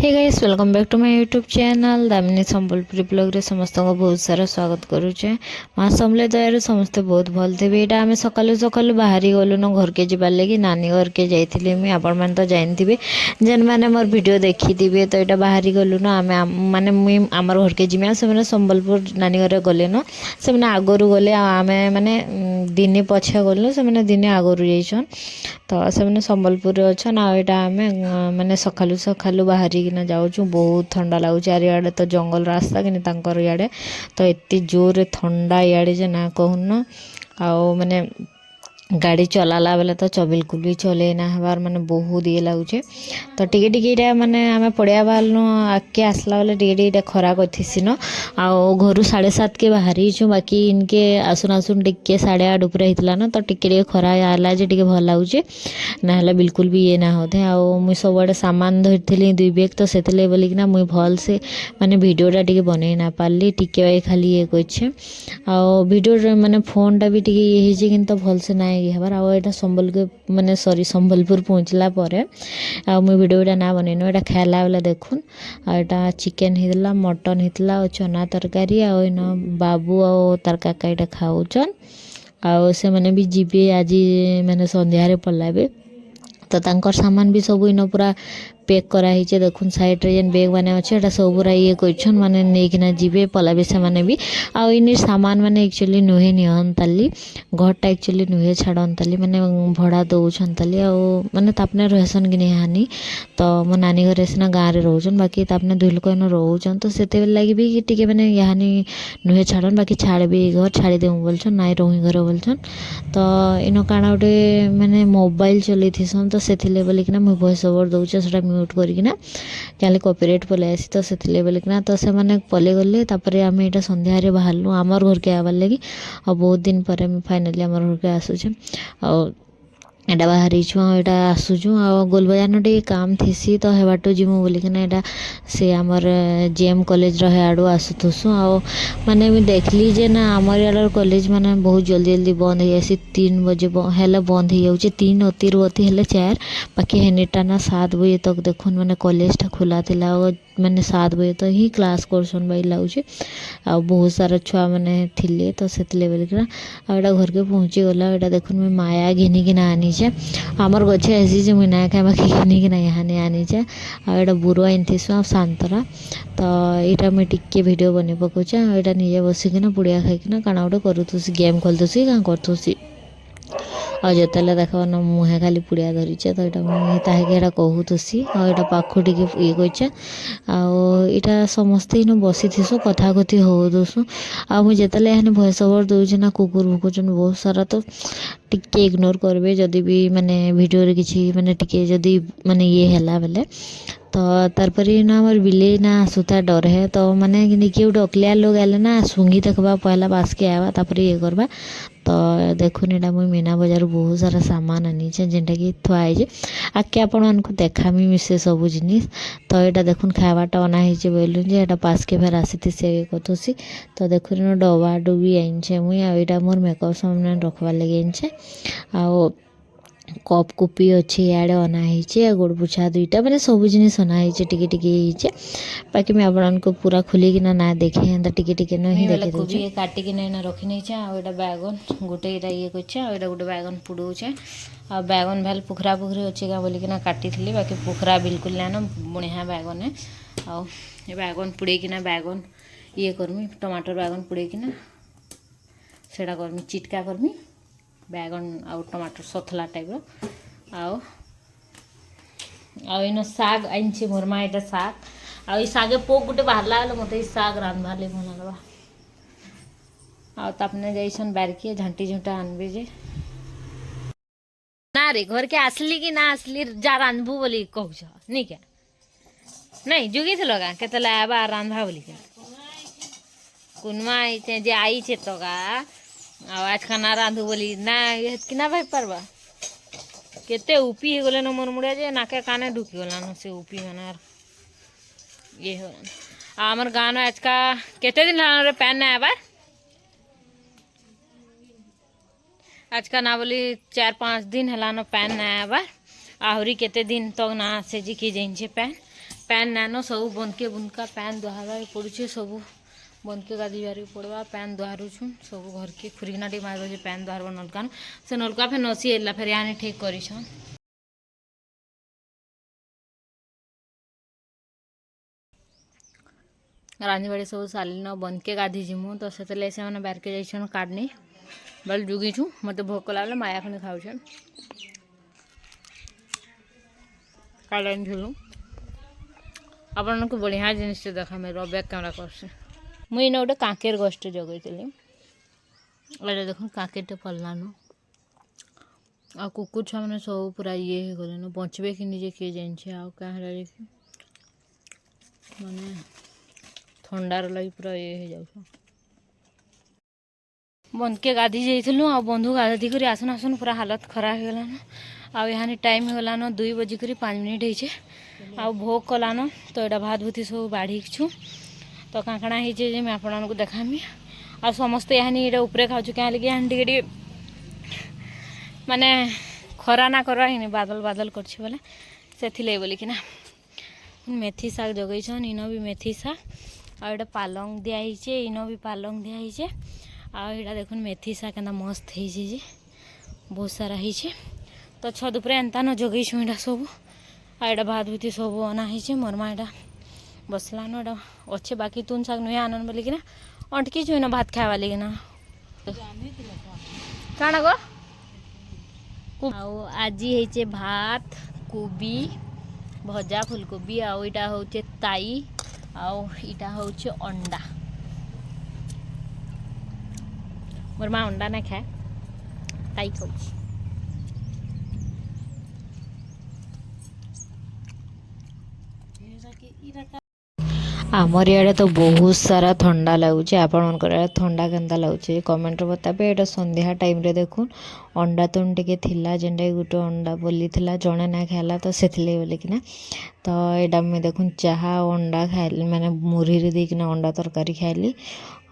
Hey guys welcome back to my YouTube channel Damini Sambalpuri blog रे समस्त को बहुत सारा स्वागत करुचे। माँ समले दयार समस्ते बहुत भल थे। यहाँ आम सकालू सकालू बाहरी गलु न घर के जीवार लगी नानी घर के जाइली मुझे आपण मैंने तो जानते जेन मैंने मोर वीडियो देखी थे। तो यहाँ बाहरी गलु न आम माने मुई आमर घर के जिमा से संबलपुर नानी घर गले न से आगु गले आम मैंने दिने पछे गलु से दिने आगु जाइछन। तो से संबलपुर अच्छन आम मैंने सकालू सकालू बाहरी किना जाऊँ बहुत ठंडा लगुच। चारिआडे तो जंगल रास्ता कि इे तो एत जोर ठंडा इे जे ना कहून आओ मैंने गाड़ी चलाला बेले तो बिल्कुल भी चले ना हबार माने बहुत ये लगुचे। तो टिके माने आम पड़िया बाहर आगे आसला बेले टिके खरा कथिसी न आओ घर 7:30 के बाहरी छुँ बाकी इनके आसुन आसुन टिके 8:30 ऊपर होता न तो टिके खरा आला जे टिके भल लगुचे ना बिल्कुल भी ये ना होते। आओ मुई सब आड़े सामान धरती 2 बैग तो से बोलिकिना मुई भल से माने वीडियोटा टिके बनै ना पारली टिके खाली ये कछे आओ वीडियो माने फोनटा भी टिके ये होइछे किंतु भल से ना ये हबार। आओ एटा संबलपुर माने सॉरी संबलपुर पहुँचला परे आ मुई वीडियोटा ना बनैनो एटा खाइला बेला देखुन एटा चिकेन हितला मटन हितला और चना तरकारी आ बाबू आ तार काका एटा खाउचन आ से माने भी जीवे आज माने संध्यारे पलाबे। तो तांकर सामान भी सब इन पूरा पैक कराई देखुन साइड रे जेन बैग माने अच्छे सब पूरा ये क्वेश्चन माने नहीं जीवे पलाबे से माने भी आ इन सामान माने एक्चुअली नुहे निहन ताली घरटा एक्चुअली नुहे छाड़न ताली माने भड़ा दौन ताली आ माने तापने रहसन कि नहीं हानि। तो मो नानी घर सीना गाँव में रोचन बाकी तापने 2 लोक इन रोचन तो से लगे भी टिके मैंने यानी नुहे छाड़न बाकी छाड़ भी घर छाड़ी देऊ बोलछन नाई रोही घर बोलछन। तो इन काଣା गोटे मैंने मोबाइल चलई थीसन तो से बोलिकिना मुझे वॉइस ओवर दौचे से म्यूट करकिना क्या कॉपीराइट पलि आसी तो से बोलिकिना तो से मैंने पलि गले आम यहाँ संध्यारे बाहरलु आमर घर के आबार लगी और बहुत दिन पर फाइनाली आमर घर के आसूचे और एटा बाहरी छुआ एटा आसुचु आ गोल बाजार न टे काम थीसी तो हे बाटो जिमु बोलिकिना एटा से आमर जेएम कॉलेज आड़ू आसुथुसु आ माने भी देखली जे ना आमर यार कॉलेज माने बहुत जल्दी जल्दी बंद हो जासी 3 बजे हेले बंद हो जाउचे 3 अति अति हेले 4 बाकी हेनेटा ना 7 बजे तक देखुन माने कॉलेजटा खुला थिला मैंने 7 बजे तो ही क्लास करसन बाई लाଗୁଛି आ बहुत सारा छुआ मैंने थिले तो से बोलिकिना आ एटा घर के पहुँची गला एटा देखुन मैं माया घिनिकिना आनीचे आमर गछे आसी जे मुई ना खाए बाकी घिनिकिना यहाँ आनीचे आ एटा बुरुआ आनीथिसु आ सांतरा। तो यहाँ मुझे टिके वीडियो बने पकाउछे एटा निजे बसिकिना पुड़िया खाइकिना काଣା गोटे करूथुसी गेम खेलुथुसी कां करथुसी और जितेबाला देख न मुहे खाली पुड़िया धरीचे तो यहाँ ताकि कहूथुसी और यहाँ पाखु टे ये करछे आटा समस्ते इन बसी थीसु कथा कथी होसु आ मुझे यहाँ भॉइस ओवर दूचे ना कुकुर भुकुचन बहुत सारा तो टिके इग्नोर करबे जदि भी माने वीडियो रे किछि माने टिके जदि माने ये हैला बेले। तो तारपर ना हमार बिले ना आसुता डर है तो माने किए गोटे अकलिया लोग आले ना सुंगी देखबा पहला पास के आवा तापर ये करबा। तो देखुन एटा मुई मीना बजार बहुत सारा सामान आनीचे जेनटा कि थुआइजे आके आपण मानकु देखामी मिसे सब जिनिस। तो यहाँ देखुन खावाटा अना होइचे बोलुन जे एटा पास के फेर आसीथि से कथुसी तो देखुन डबा डुबी आइनछे मुई आ एटा मोर मेकअप सामान रखबार लगे आइनछे आ कप कुपी अच्छे इे अना होइचे गोड़ पुछा 2टा मैंने सब जिनिस अना होइचे टिके टिके बाकी मैं आपको पूरा खुलिकिना ना देखे एंता टिके टिके न ही देखे दूचे काटिकिना एना रखि नैछे आ एटा बैगन गोटे एटा ये करछे आ एटा गोटे बैगन पुडौछे आ बैगन भेल पुखरा पुखरी अच्छे का बोलिकिना काटिथिली बाकी पुखरा बिल्कुल ना न बुणिया बैगन है आ ये बैगन पुड़ेकिना बैगन ये करमी टमाटर बैगन पुड़ेकिना सेटा करमी चिटका करमी बैगन आउ टमाटर सतला टाइप आओ इन साग आनछे मोर माँ एटा साग आ सागे पोक गोटे बाहरला बेले मत साग रांधबार लगे भल लगवा आपने जाइसन बारके झांटी झुंटा आनबे जे ना रे घर के आसली कि ना आसली जा रांधबू बोली कहूछ नहीं क्या नहीं जुगी थे लगा केतला आबा रांधा बोली के कुनमा आइते जे आई छे तो का आज खाना रांधु बोली ना कि ना भाई पारबा केते उपी हो गले न मोर मुड़िया जे नाके काने ढुकी गला न से उपी मनार ये हो आमर गान आज का केते दिन रे पैन ना आबा आज का ना बोली 4-5 दिन हला न पैन ना आबा आहरी केते दिन तक ना से जी की जइन छे पैन पैन नानो सब बंद के बुनका पैन दुहार पड़ुचे सब बंद के गाधीबार पड़वा पैन दुहारुछु सब घर के खुरीना टे मार बजे पैन दुहार नलका से नलका फिर नसी एला फिर यानी ठीक करिछन रांधी बाड़ी सब सालिन बंद के गाधी जिमु तो से मैंने बाहर के जाइछन काटनी बल जुगीछु मत भोक कला माया खनि खाउछन काटन झुलु आपन को बढ़िया जिनिस देखा मेरे बैक कैमरा करसे मुई इने गोटे कांकेर गछटे जगैतली अरे देखो कांकेरटे फललानो आ कुकुर छुआ मैंने सब पूरा ये हो गले बचबे कि निजे किए जाइए आ क्या माने ठंडार लगी पूरा ये हो जाऊ बंद के गाधी जाइलु आ बंधु गाधी कर आसन आसन पूरा हालत खराब हो गलान आ यहाँ टाइम हो गलान 2 बजे कर 5 मिनिट होइछे आ भोग कलान तो यहाँ भात भूति सब बाढ़ी छु तो काकड़ा होइछे जे मैं आपको देखामी आ समस्ते यहाँ ये ऊपर खाऊँ क्या लगे यहाँ टे माने खरा ना करवा ही बादल बादल करछे बोले से बोलिकिना मेथी शाग जगैछन इन भी मेथी शाग आ पालंग दिखाई इन भी पालंग दिखाई आटा देखुन मेथी शाग के मस्त है बहुत सारा है तो छत उपर एंता न जगैछु यहाँ सब आटा भात भूति सब अना है मोर माँ यहाँ बसलान एटा अच्छे बाकी तुन शाग नुहे आनन बोलिकिना अटकी छु भात खावा लगिना काण गो आज है भात कोबी भजा फुलकोबी आटा हूँ ताई आटा हूँ अंडा मोर माँ अंडा ना खाए ताई खाऊ आमर इे तो बहुत सारा ठंडा लगुच आपण ठंडा केन्ता लगुच कमेंट बताबे एटा संध्या टाइम रे देखुन अंडा तुन टिके थिला जेनटा गुटे अंडा बोली थिला जणे ना खाला तो सेथिले बोलिकिना तो एटा मुझे देखुन चाहा अंडा खाइली माने मुरही रे देकिना अंडा तरकारी खाइली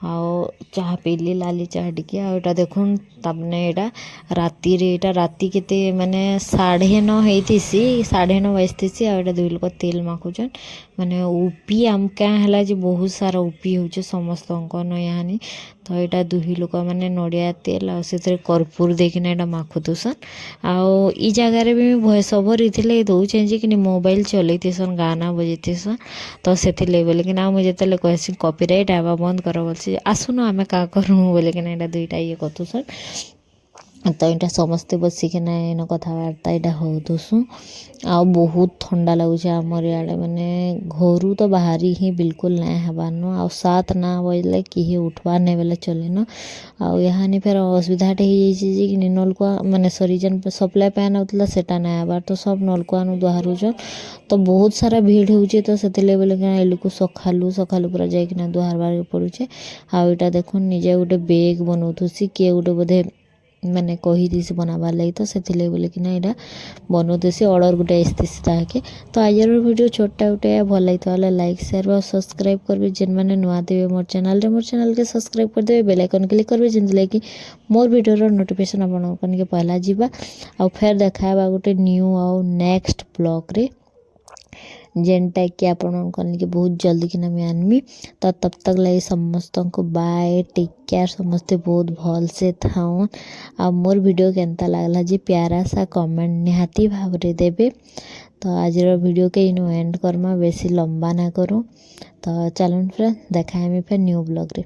आउ चाह पीली लाली चाह टिके आटा देखुन तमने एटा राति रे एटा राति केते माने 9:30 होइतिसी 9:30 बजतिसी आटा दुई लोक तेल माखुचन माने उपी आम क्या है जे बहुत सारा उपी होचे समस्त न यानी तो यहाँ दुही लोक मैंने नड़िया तेल आते कर्पूर देकिना एटा माखुतुसन आउ ई जगार भी भॉइस ओवर इथिले दौचे जे कि मोबाइल चलैतेसन गाना बजैतेसन तो से बोलिकिना मुझे जिते कहसी कॉपीराइट आवा बंद कर बोलसी आसुन आम क्या करूँ बोलिकिना यहाँ दुईटा ये कथुसन तो यहाँ समस्ते बसिकिना इन कथबार्ता यहाँ होतुसु आ बहुत ठंडा लगुच आमर इे माने घर तो बाहरी ही बिल्कुल ना हबार आ 7 ना बजले किए उठवार नहीं बेले चलेन आनी फिर असुविधाटे हो नलकुआ माने सरी जेन सप्लाई पैन होता सेटा ना हबार तो सब नलकुआ दुहारुचन तो बहुत सारा भीड़ होचे तो से लोक सखालू सखालू पूरा जाइना दुहार पड़ुचे आटा देखुन निजे गोटे बेग बनाऊसी किए गोटे बोधे मैंने कही से बनाबार लगी तो से बोलिकिना यहाँ बनौतेसी अर्डर गोटे आसतीसी ताके तो आजर वीडियो छोटा गोटे भल लगी लाइक शेयर और सब्सक्राइब करेंगे जेन मैंने नुआ देवे मोर चैनल के सब्सक्राइब करदे बेल आइकन क्लिक करेंगे जिनकी मोर वीडियो नोटिफिकेशन आपन पहला जीवा आ फिर देखा गोटे न्यू आउ नेक्स्ट ब्लॉग रे जेनटा कि आपण बहुत जल्दी कि मैं आनमी तो तब तक लगे समस्त को बाय टेक केयर समस्ते बहुत भल से थाउन आ मोर वीडियो केनता लागला जे प्यारा सा कमेंट निहाती भाव रे देबे तो आज वीडियो के इनो एंड करमा बेसी लंबा ना करूँ तो चलन फ्रेंड देखा फिर न्यू ब्लॉग रे।